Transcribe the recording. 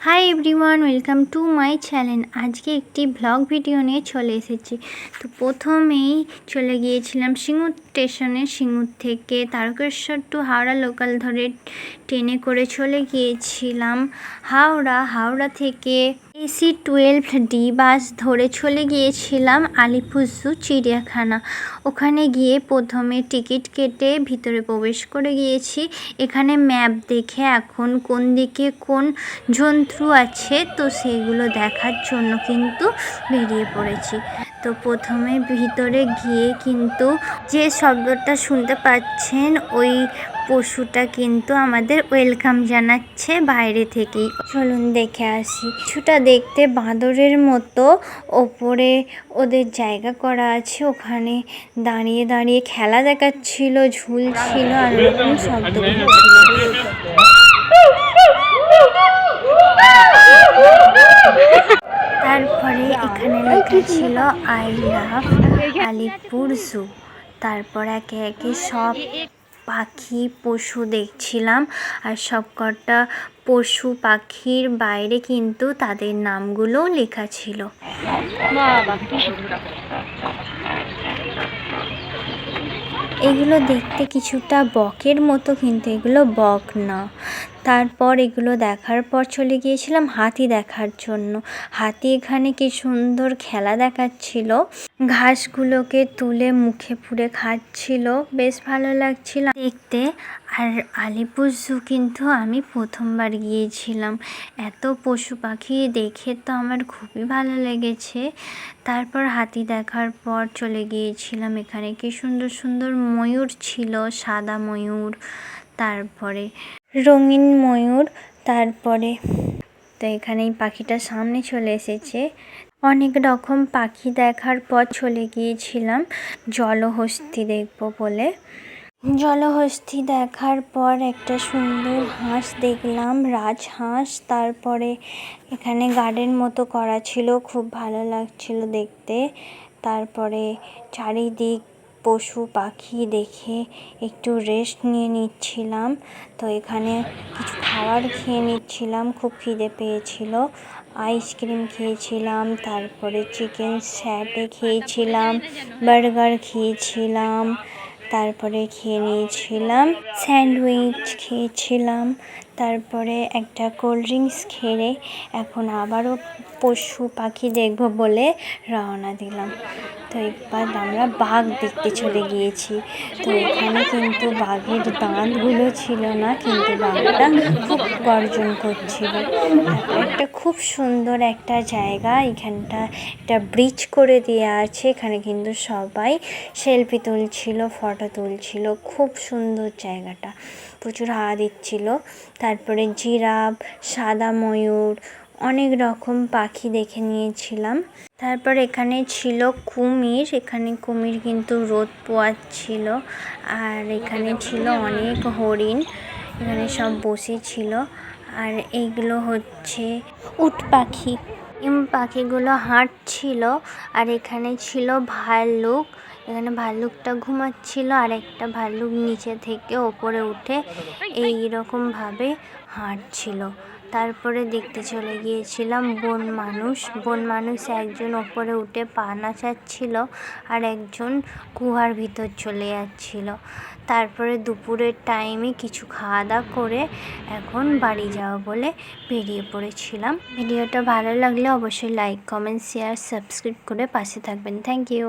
Hi everyone, welcome to my channel. আজকে একটি blog video নিয়ে চলে এসেছি। তো প্রথমেই চলে গিয়েছিলাম সিঙ্গুর স্টেশনে। সিঙ্গুর থেকে তারকেশ্বর টু হাওড়া লোকাল ধরে ট্রেনে করে চলে গিয়েছিলাম হাওড়া থেকে AC 12D বাস ধরে চলে গিয়েছিলাম আলিপুরদুয়ার চিড়িয়াখানা। ওখানে গিয়ে প্রথমে টিকিট কেটে ভিতরে প্রবেশ করে গিয়েছি। এখানে ম্যাপ দেখে এখন কোন দিকে কোন জন্তু আছে তো সেগুলো দেখার জন্য কিন্তু বেরিয়ে পড়েছি। তো প্রথমে ভিতরে গিয়ে কিন্তু যে শব্দটা শুনতে পাচ্ছেন ওই পশুটা কিন্তু আমাদের ওয়েলকাম জানাচ্ছে বাইরে থেকেই। চলুন দেখে আসি। কিছুটা দেখতে বাঁদরের মতো, ওপরে ওদের জায়গা করা আছে, ওখানে দাঁড়িয়ে দাঁড়িয়ে খেলা দেখাচ্ছিল, ঝুলছিল আর ওরকম শব্দ করছিল। তারপরে এখানে লেখা ছিল আই লাভ আলিপুর জু। তারপর একে একে সব পাখি পশু দেখছিলাম, আর সবকটা পশু পাখির বাইরে কিন্তু তাদের নামগুলোও লেখা ছিল। এগুলো দেখতে কিছুটা বকের মতো, কিন্তু এগুলো বক না। তারপর এগুলো দেখার পর চলে গিয়েছিলাম হাতি দেখার জন্য। হাতি এখানে কি সুন্দর খেলা দেখাচ্ছিল, ঘাসগুলোকে তুলে মুখে পুরে খাচ্ছিল, বেশ ভালো লাগছিল দেখতে। আর আলিপুর জু কিন্তু আমি প্রথমবার গিয়েছিলাম। এত পশু পাখি দেখে তো আমার খুবই ভালো লেগেছে। তারপর হাতি দেখার পর চলে গিয়েছিলাম, এখানে কি সুন্দর সুন্দর ময়ূর ছিল, সাদা ময়ূর, তারপরে রঙিন ময়ূর। তারপরে তো এখানে এই পাখিটা সামনে চলে এসেছে। অনেক রকম পাখি দেখার পর চলে গিয়েছিলাম জলহস্তী দেখবো বলে। জলহস্তী দেখার পর একটা সুন্দর হাঁস দেখলাম, রাজহাঁস। তারপরে এখানে গার্ডেন মতো করা ছিল, খুব ভালো লাগছিল দেখতে। তারপরে চারিদিক পশু পাখি দেখে একটু রেস্ট নিয়ে নিচ্ছিলাম। তো এখানে কিছু খাবার খেয়ে নিচ্ছিলাম, খুব খিদে পেয়েছিল। আইসক্রিম খেয়েছিলাম, তারপরে চিকেন স্যাটে খেয়েছিলাম, বার্গার খেয়েছিলাম, তারপরে খেয়ে নিয়েছিলাম স্যান্ডউইচ খেয়েছিলাম। তারপরে একটা কোল্ড ড্রিঙ্কস খেয়ে এখন আবারও পশু পাখি দেখব বলে রওনা দিলাম। তো এবার আমরা বাঘ দেখতে চলে গিয়েছি। তো এখানে কিন্তু বাঘের দাঁতগুলো ছিল না, কিন্তু বাঘটা খুব গর্জন করছিল। তারপরে একটা খুব সুন্দর একটা জায়গা, এখানটা একটা ব্রিজ করে দেওয়া আছে, এখানে কিন্তু সবাই সেলফি তুলছিল, ফটো তুলছিল। খুব সুন্দর জায়গাটা, প্রচুর হাওয়া দিচ্ছিল। তারপরে জিরাফ, সাদা ময়ূর, অনেক রকম পাখি দেখে নিয়েছিলাম। তারপর এখানে ছিল কুমির, এখানে কুমির কিন্তু রোদ পোয়াচ্ছিল। আর এখানে ছিল অনেক হরিণ, এখানে সব বসেছিল। আর এইগুলো হচ্ছে উট পাখি, পাখিগুলো হাঁটছিল। আর এখানে ছিল ভাল্লুক, এখানে ভাল্লুকটা ঘুমাচ্ছিল, আর একটা ভাল্লুক নিচে থেকে ওপরে উঠে এইরকমভাবে হাঁটছিল। তারপরে দেখতে চলে গিয়েছিলাম বন মানুষ একজন ওপরে উঠে পা নাচাচ্ছিল, আর একজন গুহার ভিতর চলে যাচ্ছিল। তারপরে দুপুরের টাইমে কিছু খাওয়া দাওয়া করে এখন বাড়ি যাওয়া বলে বেরিয়ে পড়েছিলাম। ভিডিওটা ভালো লাগলে অবশ্যই লাইক, কমেন্ট, শেয়ার, সাবস্ক্রাইব করে পাশে থাকবেন। Thank you.